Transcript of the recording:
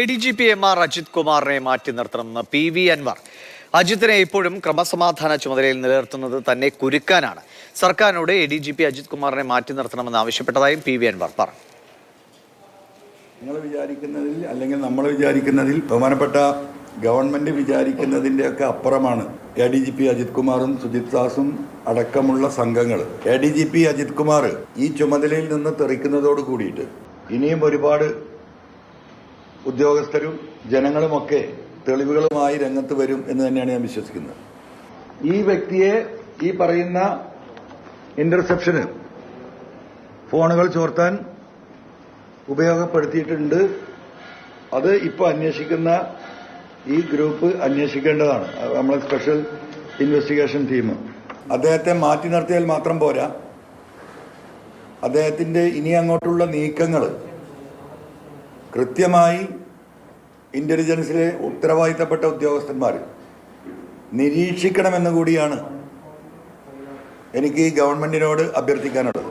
ADGP MR Ajith കുമാറിനെ മാറ്റി നിർത്തണമെന്ന് PV Anwar. അജിത്തിനെ ഇപ്പോഴും ക്രമസമാധാന ചുമതലയിൽ നിലനിർത്തുന്നത് തന്നെ കുരുക്കാനാണ്. സർക്കാരിനോട് ADGP അജിത് കുമാറിനെ മാറ്റി നിർത്തണമെന്ന് ആവശ്യപ്പെട്ടതായും PV അൻവർ പറഞ്ഞു. നിങ്ങൾ വിചാരിക്കുന്നതിൽ അല്ലെങ്കിൽ നമ്മൾ വിചാരിക്കുന്നതിൽ ബഹുമാനപ്പെട്ട ഗവൺമെന്റ് വിചാരിക്കുന്നതിൻ്റെയൊക്കെ അപ്പുറമാണ് ADGP അജിത് കുമാറും സുജിത് ദാസും അടക്കമുള്ള സംഘങ്ങൾ. ADGP അജിത് കുമാർ ഈ ചുമതലയിൽ നിന്ന് തെറിക്കുന്നതോട് കൂടിയിട്ട് ഇനിയും ഒരുപാട് ഉദ്യോഗസ്ഥരും ജനങ്ങളുമൊക്കെ തെളിവുകളുമായി രംഗത്ത് വരും എന്ന് തന്നെയാണ് ഞാൻ വിശ്വസിക്കുന്നത്. ഈ വ്യക്തിയെ ഈ പറയുന്ന ഇന്റർസെപ്ഷന് ഫോണുകൾ ചോർത്താൻ ഉപയോഗപ്പെടുത്തിയിട്ടുണ്ട്. അത് ഇപ്പോൾ അന്വേഷിക്കുന്ന ഈ ഗ്രൂപ്പ് അന്വേഷിക്കേണ്ടതാണ്. നമ്മളെ സ്പെഷ്യൽ ഇൻവെസ്റ്റിഗേഷൻ ടീം അദ്ദേഹത്തെ മാറ്റി നിർത്തിയാൽ മാത്രം പോരാ, അദ്ദേഹത്തിന്റെ ഇനി അങ്ങോട്ടുള്ള നീക്കങ്ങൾ കൃത്യമായി ഇന്റലിജൻസിലെ ഉത്തരവാദിത്തപ്പെട്ട ഉദ്യോഗസ്ഥന്മാർ നിരീക്ഷിക്കണമെന്ന് കൂടിയാണ് എനിക്ക് ഈ ഗവൺമെന്റിനോട് അഭ്യർത്ഥിക്കാനുള്ളത്.